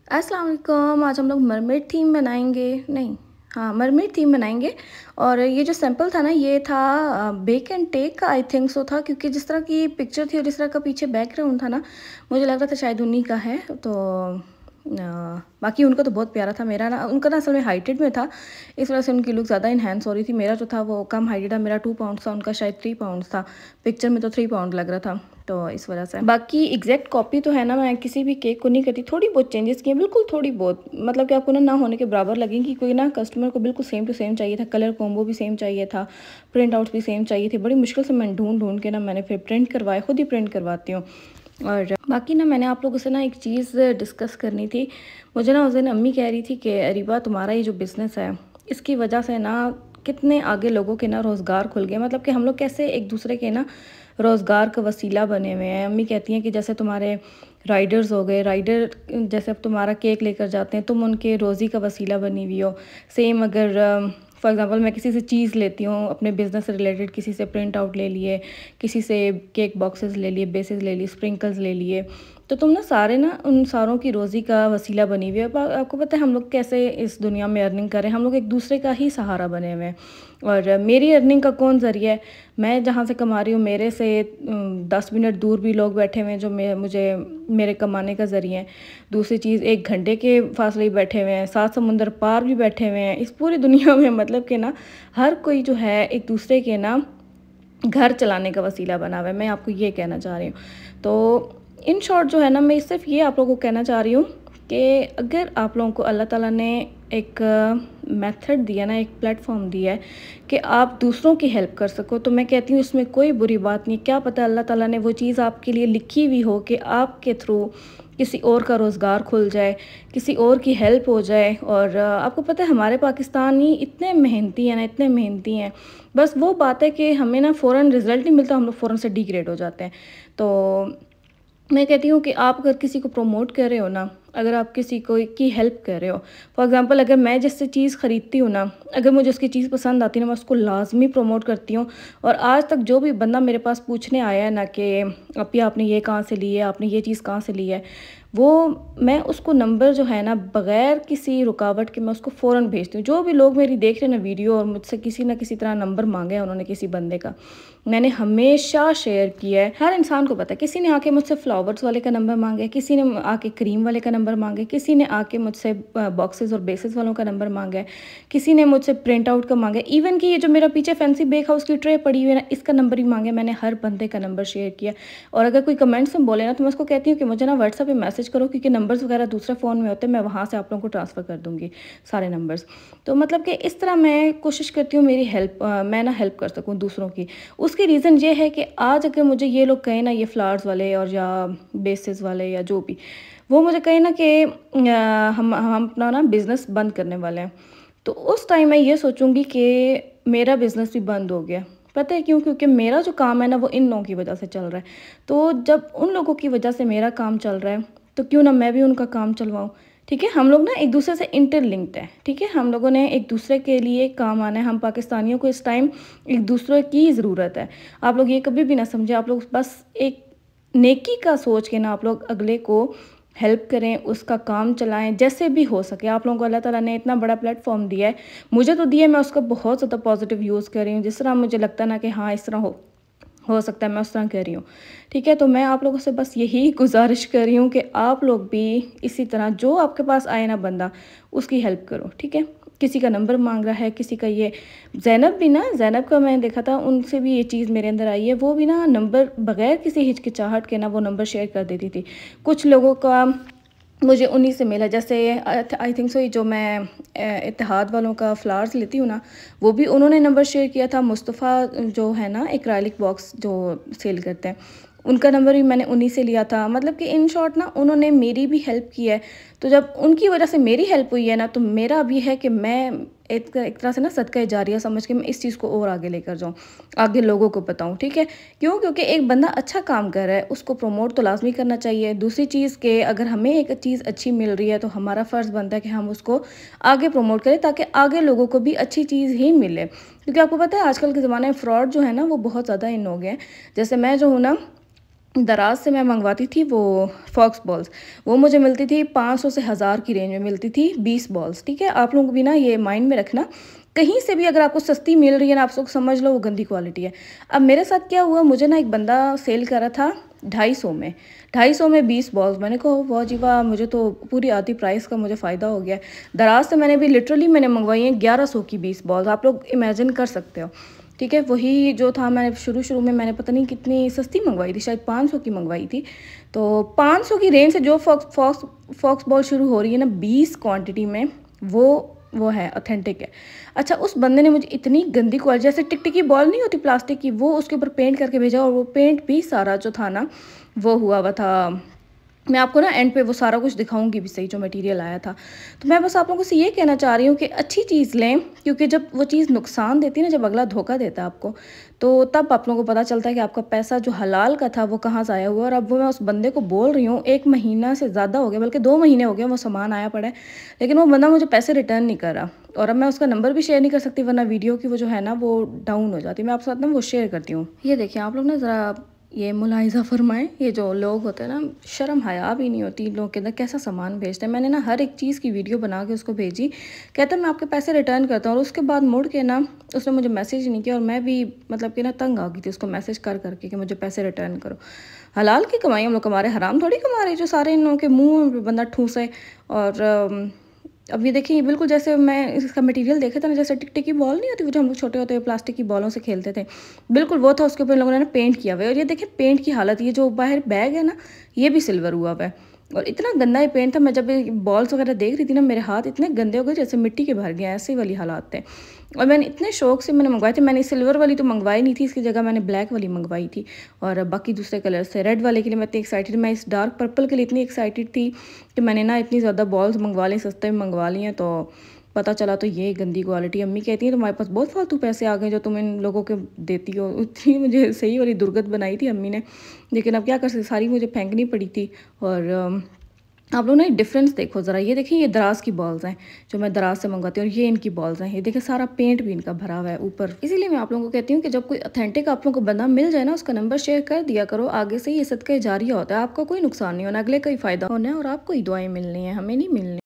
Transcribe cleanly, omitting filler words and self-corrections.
अस्सलाम वालेकुम। आज हम लोग मरमेड थीम बनाएंगे, नहीं, हाँ, मरमेड थीम बनाएंगे। और ये जो सैंपल था ना, ये था बेक एंड टेक का, आई थिंक सो था, क्योंकि जिस तरह की पिक्चर थी और जिस तरह का पीछे बैकग्राउंड था ना, मुझे लग रहा था शायद उन्हीं का है। तो बाकी उनका तो बहुत प्यारा था। मेरा ना, उनका ना असल में हाइटेड में था, इस वजह से उनकी लुक ज़्यादा इन्हेंस हो रही थी। मेरा जो था वो कम हाइटेड था, मेरा 2 पाउंड था, उनका शायद 3 पाउंड था। पिक्चर में तो 3 पाउंड लग रहा था, तो इस वजह से। बाकी एग्जैक्ट कॉपी तो है ना, मैं किसी भी केक को नहीं करती, थोड़ी बहुत चेंजेस किए, बिल्कुल थोड़ी बहुत, मतलब कि आपको ना होने के बराबर लगेंगी। कोई ना कस्टमर को बिल्कुल सेम टू सेम चाहिए था, कलर कॉम्बो भी सेम चाहिए था, प्रिंट आउट्स भी सेम चाहिए थे। बड़ी मुश्किल से मैं ढूंढ ढूंढ के ना मैंने फिर प्रिंट करवाए, खुद ही प्रिंट करवाती हूँ। और बाकी ना मैंने आप लोगों से ना एक चीज़ डिस्कस करनी थी। मुझे ना उस दिन अम्मी कह रही थी कि अरीबा, तुम्हारा ये जो बिज़नेस है, इसकी वजह से ना कितने आगे लोगों के ना रोज़गार खुल गए, मतलब कि हम लोग कैसे एक दूसरे के ना रोज़गार का वसीला बने हुए हैं। अम्मी कहती हैं कि जैसे तुम्हारे राइडर्स हो गए, राइडर जैसे अब तुम्हारा केक लेकर जाते हैं, तुम उनके रोज़ी का वसीला बनी हुई हो। सेम अगर फॉर एग्ज़ाम्पल मैं किसी से चीज़ लेती हूँ अपने बिज़नेस से रिलेटेड, किसी से प्रिंट आउट ले लिए, किसी से केक बॉक्सेस ले लिए, बेसेस ले लिए, स्प्रिंकल्स ले लिए, तो तुम ना सारे ना उन सारों की रोज़ी का वसीला बनी हुई है। आपको पता है हम लोग कैसे इस दुनिया में अर्निंग करें, हम लोग एक दूसरे का ही सहारा बने हुए हैं। और मेरी अर्निंग का कौन ज़रिया है? मैं जहाँ से कमा रही हूँ, मेरे से 10 मिनट दूर भी लोग बैठे हुए हैं जो मुझे मेरे कमाने का ज़रिया है। दूसरी चीज़, 1 घंटे के फासले ही बैठे हुए हैं, 7 समुंदर पार भी बैठे हुए हैं इस पूरी दुनिया में। मतलब कि ना हर कोई जो है एक दूसरे के ना घर चलाने का वसीला बना हुआ है। मैं आपको ये कहना चाह रही हूँ। तो इन शॉर्ट जो है ना, मैं सिर्फ ये आप लोगों को कहना चाह रही हूँ कि अगर आप लोगों को अल्लाह ताला ने एक मेथड दिया ना, एक प्लेटफॉर्म दिया है कि आप दूसरों की हेल्प कर सको, तो मैं कहती हूँ इसमें कोई बुरी बात नहीं। क्या पता अल्लाह ताला ने वो चीज़ आपके लिए लिखी हुई हो कि आपके थ्रू किसी और का रोज़गार खुल जाए, किसी और की हेल्प हो जाए। और आपको पता है हमारे पाकिस्तानी इतने मेहनती हैं ना, इतने मेहनती हैं। बस वो बात है कि हमें ना फ़ौरन रिज़ल्ट नहीं मिलता, हम लोग फ़ौरन से डिग्रेड हो जाते हैं। तो मैं कहती हूँ कि आप अगर किसी को प्रमोट कर रहे हो ना, अगर आप किसी को की हेल्प कर रहे हो, फॉर एग्ज़ाम्पल अगर मैं जिससे चीज़ ख़रीदती हूँ ना, अगर मुझे उसकी चीज़ पसंद आती है ना, मैं उसको लाज़मी प्रमोट करती हूँ। और आज तक जो भी बंदा मेरे पास पूछने आया है ना कि अपी आपने ये कहाँ से ली है, आपने ये चीज़ कहाँ से ली है, वो मैं उसको नंबर जो है ना, बग़ैर किसी रुकावट के मैं उसको फ़ौरन भेजती हूँ। जो भी लोग मेरी देख रहे हैं ना वीडियो और मुझसे किसी न किसी तरह नंबर मांगे हैं उन्होंने किसी बंदे का, मैंने हमेशा शेयर किया है। हर इंसान को पता है, किसी ने आके मुझसे फ्लावर्स वाले का नंबर मांगा है, किसी ने आके क्रीम वाले का नंबर मांगा है, किसी ने आके मुझसे बॉक्सेस और बेसेस वालों का नंबर मांगा है, किसी ने मुझसे प्रिंट आउट का मांगा है। इवन कि ये जो मेरा पीछे फैंसी बेक हाउस की ट्रे पड़ी हुई है ना, इसका नंबर ही मांगे। मैंने हर बंदे का नंबर शेयर किया। और अगर कोई कमेंट्स में बोले ना, तो मैं उसको कहती हूँ कि मुझे ना व्हाट्सएप पे मैसेज करो, क्योंकि नंबर्स वगैरह दूसरे फ़ोन में होते हैं, मैं वहाँ से आप लोगों को ट्रांसफ़र कर दूँगी सारे नंबर्स। तो मतलब कि इस तरह मैं कोशिश करती हूँ मेरी हेल्प मैं ना हेल्प कर सकूँ दूसरों की। उसकी रीज़न ये है कि आज अगर मुझे ये लोग कहें ना, ये फ्लावर्स वाले और या बेसिस वाले या जो भी, वो मुझे कहें ना कि हम अपना ना बिज़नेस बंद करने वाले हैं, तो उस टाइम मैं ये सोचूंगी कि मेरा बिज़नेस भी बंद हो गया। पता है क्यों? क्योंकि मेरा जो काम है ना, वो इन लोगों की वजह से चल रहा है। तो जब उन लोगों की वजह से मेरा काम चल रहा है, तो क्यों ना मैं भी उनका काम चलवाऊँ। ठीक है, हम लोग ना एक दूसरे से इंटरलिंक्ड है। ठीक है, हम लोगों ने एक दूसरे के लिए काम आना है। हम पाकिस्तानियों को इस टाइम एक दूसरे की ज़रूरत है। आप लोग ये कभी भी ना समझे, आप लोग बस एक नेकी का सोच के ना आप लोग अगले को हेल्प करें, उसका काम चलाएं जैसे भी हो सके। आप लोगों को अल्लाह ताला ने इतना बड़ा प्लेटफॉर्म दिया है, मुझे तो दिया है, मैं उसका बहुत ज़्यादा पॉजिटिव यूज़ कर रही हूँ। जिस तरह मुझे लगता है ना कि हाँ इस तरह हो सकता है, मैं उस तरह कर रही हूँ। ठीक है, तो मैं आप लोगों से बस यही गुजारिश कर रही हूँ कि आप लोग भी इसी तरह जो आपके पास आए ना बंदा, उसकी हेल्प करो। ठीक है, किसी का नंबर मांग रहा है, किसी का ये ज़ैनब भी ना, ज़ैनब का मैंने देखा था, उनसे भी ये चीज़ मेरे अंदर आई है। वो भी ना नंबर बग़ैर किसी हिचकिचाहट के ना वो नंबर शेयर कर देती थी। कुछ लोगों का मुझे उन्हीं से मिला, जैसे आई थिंक सो, ये जो मैं इत्तेहाद वालों का फ्लावर्स लेती हूँ ना, वो भी उन्होंने नंबर शेयर किया था। मुस्तफ़ा जो है ना, एक्राइलिक बॉक्स जो सेल करते हैं, उनका नंबर भी मैंने उन्हीं से लिया था। मतलब कि इन शॉर्ट ना उन्होंने मेरी भी हेल्प की है। तो जब उनकी वजह से मेरी हेल्प हुई है ना, तो मेरा भी है कि मैं एक तरह से ना सदका जारिया समझ के मैं इस चीज़ को और आगे लेकर जाऊँ, आगे लोगों को बताऊँ। ठीक है, क्यों? क्योंकि एक बंदा अच्छा काम कर रहा है, उसको प्रमोट तो लाजमी करना चाहिए। दूसरी चीज़ के अगर हमें एक चीज़ अच्छी मिल रही है, तो हमारा फ़र्ज़ बनता है कि हम उसको आगे प्रमोट करें, ताकि आगे लोगों को भी अच्छी चीज़ ही मिले। क्योंकि आपको पता है आजकल के ज़माने में फ़्रॉड जो है ना, वो बहुत ज़्यादा इन हो गए हैं। जैसे मैं जो हूँ ना, दराज से मैं मंगवाती थी वो फॉक्स बॉल्स, वो मुझे मिलती थी 500 से 1000 की रेंज में मिलती थी 20 बॉल्स, ठीक है। आप लोग भी ना ये माइंड में रखना, कहीं से भी अगर आपको सस्ती मिल रही है ना, आप लोग समझ लो वो गंदी क्वालिटी है। अब मेरे साथ क्या हुआ, मुझे ना एक बंदा सेल कर रहा था 250 में, 250 में 20 बॉल्स। मैंने कहा वाह जी वाह, मुझे तो पूरी आधी प्राइस का मुझे फ़ायदा हो गया। दराज से मैंने भी लिटरली मैंने मंगवाई है 1100 की 20 बॉल्स, आप लोग इमेजिन कर सकते हो, ठीक है। वही जो था, मैंने शुरू में मैंने पता नहीं कितनी सस्ती मंगवाई थी, शायद 500 की मंगवाई थी। तो 500 की रेंज से जो फॉक्स बॉल शुरू हो रही है ना 20 क्वांटिटी में, वो है ऑथेंटिक है। अच्छा, उस बंदे ने मुझे इतनी गंदी क्वालिटी, जैसे टिकटिकी बॉल नहीं होती प्लास्टिक की, वो उसके ऊपर पेंट करके भेजा, और वो पेंट भी सारा जो था ना वो हुआ हुआ था। मैं आपको ना एंड पे वो सारा कुछ दिखाऊंगी भी सही, जो मटेरियल आया था। तो मैं बस आप लोगों से ये कहना चाह रही हूँ कि अच्छी चीज़ लें, क्योंकि जब वो चीज़ नुकसान देती है ना, जब अगला धोखा देता है आपको, तो तब आप लोगों को पता चलता है कि आपका पैसा जो हलाल का था वो कहाँ से आया हुआ। और अब वो मैं उस बंदे को बोल रही हूँ, 1 महीना से ज़्यादा हो गया, बल्कि 2 महीने हो गए वो सामान आया पड़ा है, लेकिन वो बंदा मुझे पैसे रिटर्न नहीं कर रहा। और अब मैं उसका नंबर भी शेयर नहीं कर सकती, वरना वीडियो की वो जो है ना वो डाउन हो जाती है। मैं आपके साथ ना वो शेयर करती हूँ। ये देखिए आप लोग ना ज़रा ये मुलाहिज़ा फ़रमाएँ, ये जो लोग होते हैं ना, शर्म हया भी नहीं होती इन लोगों के अंदर, कैसा सामान भेजते हैं। मैंने ना हर एक चीज़ की वीडियो बना के उसको भेजी, कहता मैं आपके पैसे रिटर्न करता हूँ, और उसके बाद मुड़ के ना उसने मुझे मैसेज ही नहीं किया। और मैं भी मतलब कि ना तंग आ गई थी उसको मैसेज कर करके कि मुझे पैसे रिटर्न करो। हलाल की कमाई हम लोग कमा रहे, हराम थोड़ी कमा रहे जो सारे इन लोगों के मुँह में बंदा ठूसे। और अब ये देखिए, ये बिल्कुल जैसे मैं इसका मटेरियल देखा था ना, जैसे टिकटिकी बॉल नहीं होती वो जो हम लोग छोटे होते हैं प्लास्टिक की बॉलों से खेलते थे, बिल्कुल वो था। उसके ऊपर इन लोगों ने ना पेंट किया हुआ है। और ये देखिए पेंट की हालत, ये जो बाहर बैग है ना, ये भी सिल्वर हुआ हुआ है। और इतना गंदा ये पेंट था, मैं जब ये बॉल्स वगैरह देख रही थी ना, मेरे हाथ इतने गंदे हो गए जैसे मिट्टी के भर गए, ऐसे वाली हालात थे। और मैंने इतने शौक से मैंने मंगवाए थे, मैंने सिल्वर वाली तो मंगवाई नहीं थी, इसकी जगह मैंने ब्लैक वाली मंगवाई थी। और बाकी दूसरे कलर से, रेड वाले के लिए मैं इतनी एक्साइटेड, मैं इस डार्क पर्पल के लिए इतनी एक्साइटेड थी कि मैंने ना इतनी ज़्यादा बॉल्स मंगवा ली, सस्ते में मंगवा ली हैं। तो पता चला तो ये गंदी क्वालिटी। अम्मी कहती हैं तुम्हारे पास बहुत फालतू पैसे आ गए जो तुम इन लोगों के देती हो। इतनी मुझे सही वाली दुर्गत बनाई थी अम्मी ने, लेकिन अब क्या कर सकते, सारी मुझे फेंकनी पड़ी थी। और आप लोग ना डिफरेंस देखो ज़रा, ये देखिए ये दराज की बॉल्स हैं जो मैं दराज से मंगवाती हूँ, और ये इनकी बॉल्स हैं। ये देखिए सारा पेंट भी इनका भरा हुआ है ऊपर। इसीलिए मैं आप लोगों को कहती हूँ कि जब कोई ऑथेंटिक आप लोगों को बंदा मिल जाए ना, उसका नंबर शेयर कर दिया करो। आगे से ये सदका जारिया होता है, आपका कोई नुकसान नहीं होना, अगले का ही फ़ायदा होना है, और आपको ही दुआएं मिलनी है, हमें नहीं मिलनी।